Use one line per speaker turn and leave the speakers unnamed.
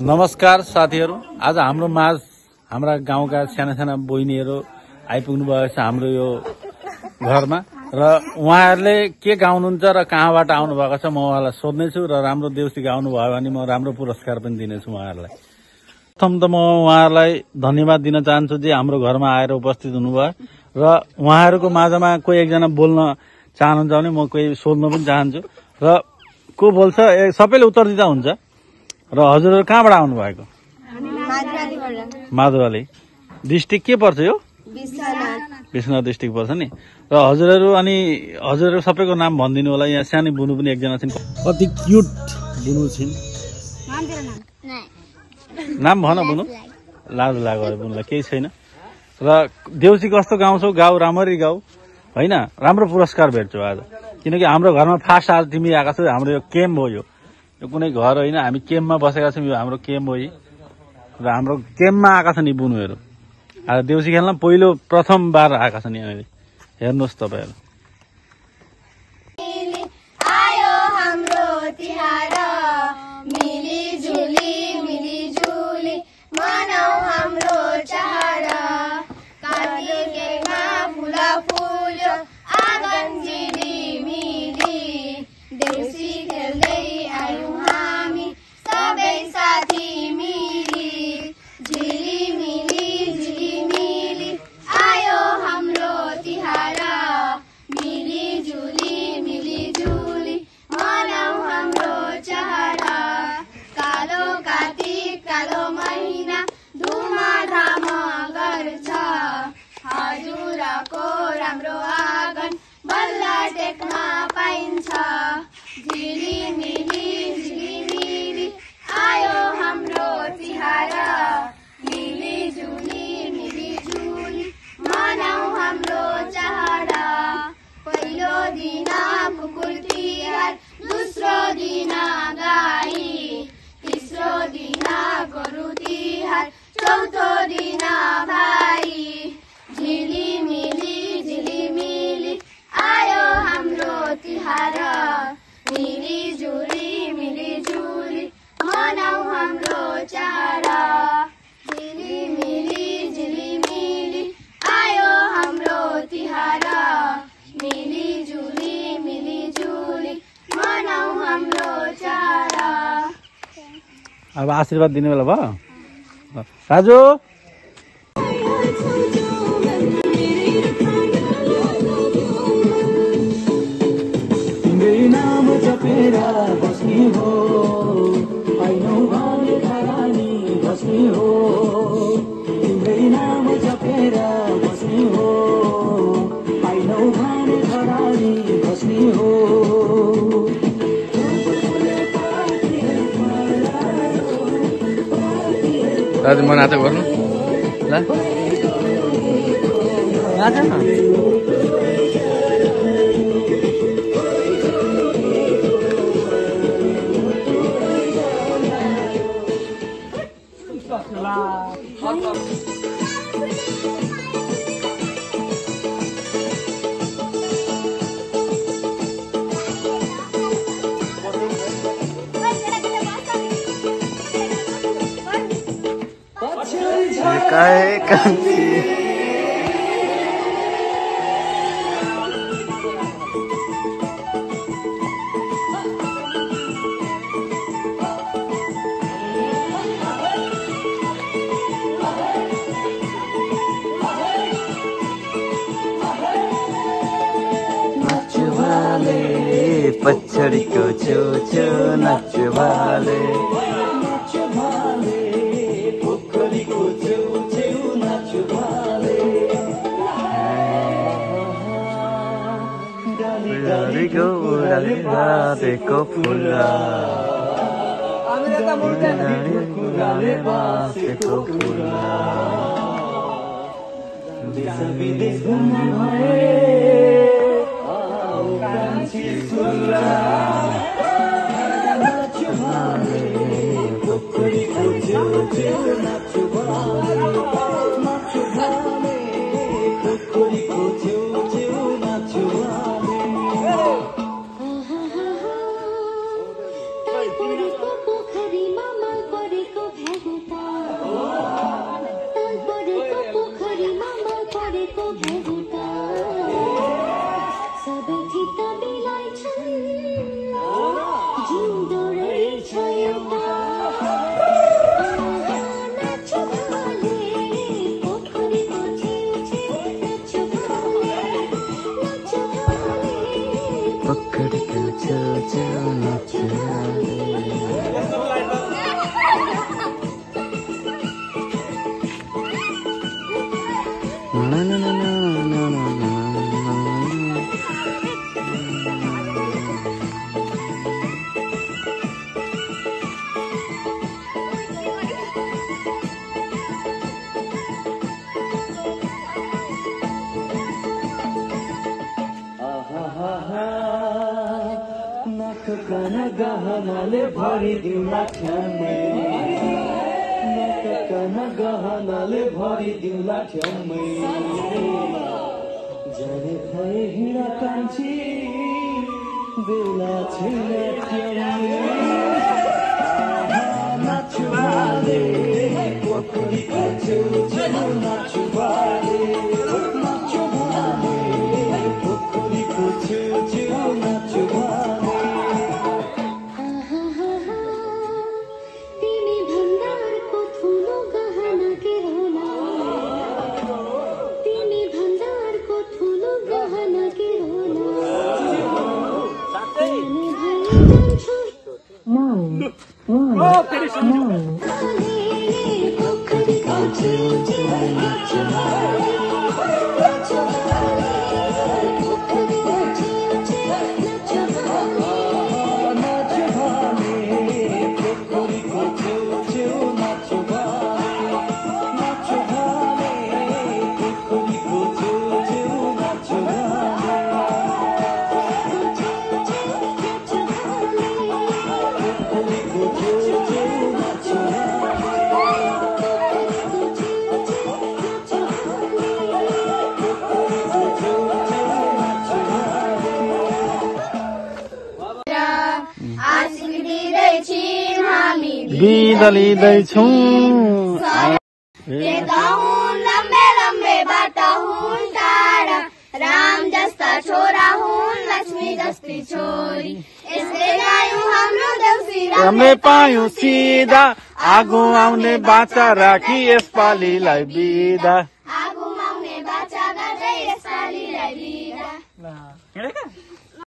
नमस्कार साथीहरू, आज हाम्रो माझ हाम्रा गाउँका साना साना बहिनीहरू आइपुग्नु भएको छ हाम्रो यो घरमा र उहाँहरूले के गाउनुहुन्छ र कहाँबाट आउनु भएको छ म उहाँलाई सोध्नेछु र राम्रो देउसी गाउनु भयो भने म राम्रो पुरस्कार पनि दिनेछु उहाँहरूलाई। प्रथम त म उहाँहरूलाई धन्यवाद दिन चाहन्छु जे हाम्रो घरमा आएर उपस्थित हुनुभयो र उहाँहरूको माझमा कोही एकजना बोल्न चाहनुहुन्छ भने म कोही सोध्न पनि चाहन्छु र को बोल्छ सबैले उत्तर दिँदा हुन्छ। र हजुरहरू कहाँबाट आउनु भएको? माधुवाली डिस्ट्रिक्ट के पर्छ यो? विश्वनाथ डिस्ट्रिक्ट पर्छ नि। र हजुरहरू अनि हजुरहरू सबैको नाम भनिदिनु होला। यहाँ सानो बुनु पनि एकजना छिन्, कति क्युट बुनु छिन्। नाम भन बुनु। लाज लाग्यो बुनुलाई, केही छैन। र देउसी कस्तो गाउँछौ? गाउँ राम्ररी गाउँ होइन, राम्रो पुरस्कार भेट्छौ आज। किनकि हाम्रो घरमा फास्ट आज तिमी आएको छौ। हाम्रो यो केम्प हो, यो कुनै घर होइन, हामी केम्पमा बसेका छौँ। यो हाम्रो केम्प हो र हाम्रो केम्पमा आएका छन् यी बुनुहरू। आज देउसी खेल्न पहिलो प्रथम बार आएका छन् यहाँनिर। हेर्नुहोस् तपाईँहरू। अब आशीर्वाद दिने बेला भयो। राजु
तिम्रै नाम जपेर बस्ने हो, ऐनौ भने खरानी बस्ने हो। तिम्रै नाम जपेर बस्ने हो, ऐनौ भने खरानी बस्ने हो।
दाजु म नाटक गर्नु ल, नाच न। काय कान्छी नाच्वाले पछाडिको छेउछेउ नाच्वाले रातेको फुला बाँसेको फुला देश विदेश घुम्ने भए कान्छी फुला नाच्यो भाले पोखरीको छेउछेउ नाच्यो भाले नाच्यो भाले पोखरीको छेउछेउ नाच्यो भाले
पोखरीमा मल परेको
नककन गहनाले भरिदिउँला ठ्याम्मै नककन गहनाले भरिदिउँला ठ्याम्मै जाने भए हिँड कान्छी बेला छैन नाच्छु बाले पोखरीको छेउछेउ नाच्छु बाले नाच्छु बाले पोखरीको छेउछेउ नाच्छु बाले
तिमी भन्दारको ठुलो गहना के होला तिमी भन्दारको ठुलो गहना के होला
बिदा लिँदैछौँ
लम्बे लम्बे बाटा हुन् टाढा राम जस्ता छोरा हुन् लक्ष्मी जस्ती छोरी यसले गायौँ हाम्रो देउसी
राम्रै पायौँ सिधा आगो आउने बाचा राखी यसपालिलाई बिदा